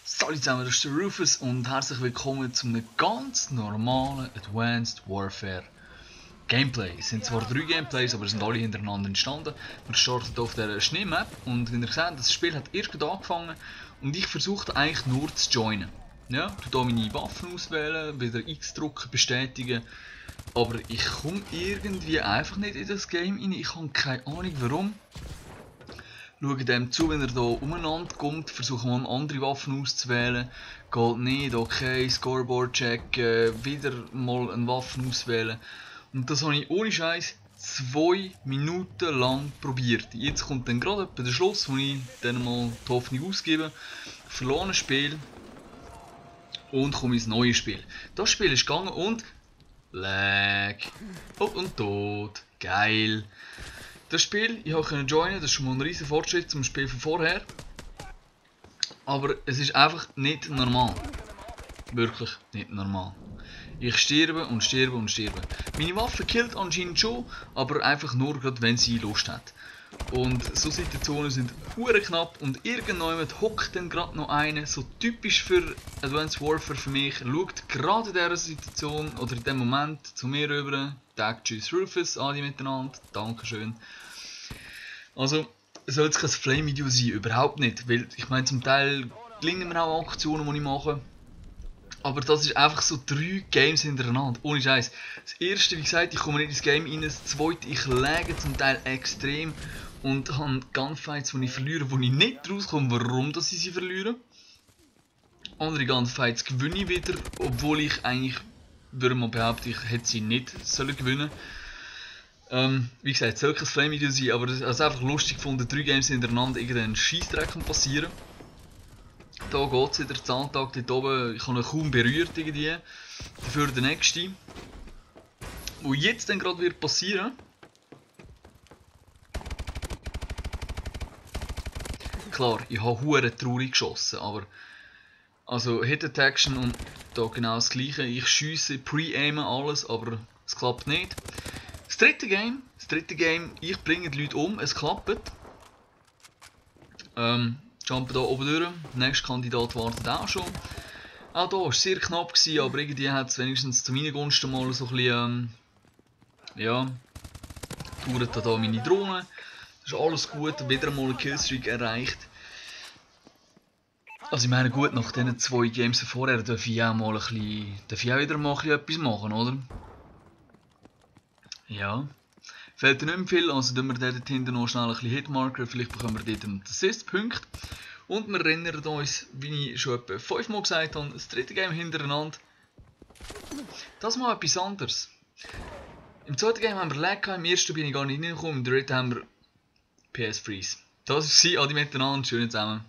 Salut zusammen, das ist der Rufus und herzlich willkommen zu einem ganz normalen Advanced Warfare Gameplay. Es sind zwar 3 Gameplays, aber es sind alle hintereinander entstanden. Wir starten auf der Schneemap und wie ihr seht, das Spiel hat erst gerade angefangen und ich versuche eigentlich nur zu joinen. Ja, ich hier meine Waffen auswählen, wieder X drücken, bestätigen, aber ich komme irgendwie einfach nicht in das Game rein. Ich habe keine Ahnung warum. Schaue dem zu, wenn er hier umeinander kommt, versuche mal andere Waffen auszuwählen. Geht nicht, okay, Scoreboard checken, wieder mal eine Waffe auswählen. Und das habe ich ohne Scheiß 2 Minuten lang probiert. Jetzt kommt dann gerade der Schluss, wo ich dann mal die Hoffnung ausgebe. Verlorenes Spiel und komme ins neue Spiel. Das Spiel ist gegangen und Lag. Oh, und tot. Geil. Das Spiel, ich konnte joinen, das ist schon mal ein riesen Fortschritt zum Spiel von vorher. Aber es ist einfach nicht normal. Wirklich nicht normal. Ich sterbe und sterbe und sterbe. Meine Waffe killt anscheinend schon, aber einfach nur gerade, wenn sie Lust hat. Und so Situationen sind hure knapp und irgendwann hockt dann gerade noch einer, so typisch für Advanced Warfare für mich, schaut gerade in dieser Situation oder in dem Moment zu mir rüber, Tag tschüss Rufus, alle miteinander, dankeschön. Also, soll es kein Flame-Video sein, überhaupt nicht, weil ich meine zum Teil gelingen mir auch Aktionen, die ich mache. Aber das ist einfach so 3 Games hintereinander, ohne Scheiß. Das erste, wie gesagt, ich komme nicht ins Game rein, das zweite, ich lage zum Teil extrem und habe Gunfights, die ich verliere, wo ich nicht rauskomme, warum dass ich sie verliere. Andere Gunfights gewinne ich wieder, obwohl ich eigentlich, würde man behaupten, ich hätte sie nicht sollen gewinnen. Wie gesagt, es soll kein Flame-Video sein, aber es ist einfach lustig gefunden, 3 Games hintereinander irgendein Scheissdreck passieren. Da geht es wieder, der Zahntag dort oben, ich habe ihn kaum berührt irgendwie. Dafür der nächste. Wo jetzt dann gerade wird passieren. Klar, ich habe hure traurig geschossen, aber also Hit Detection und da genau das gleiche. Ich schiesse, pre-aimen alles, aber es klappt nicht. Das dritte Game, ich bringe die Leute um, es klappt. Jumpen hier oben durch, der nächste Kandidat wartet auch schon. Auch hier war es sehr knapp, aber irgendwie hat es wenigstens zu meinen Gunsten mal so ein bisschen, ja, dauert da meine Drohne. Das ist alles gut, wieder mal einen Killstreak erreicht. Also ich meine gut, nach diesen 2 Games vorher darf ich auch mal ein bisschen, wieder mal etwas machen, oder? Ja. Fehlt nicht mehr viel, also tun wir dort hinten noch schnell ein bisschen Hitmarker, vielleicht bekommen wir dort einen Assist-Punkt. Und wir erinnern uns, wie ich schon etwa 5 Mal gesagt habe, das dritte Game hintereinander. Das mal etwas anderes. Im zweiten Game haben wir Lag gehabt, im ersten bin ich gar nicht hingekommen, im dritten haben wir PS Freeze. Das war alle miteinander, schön zusammen.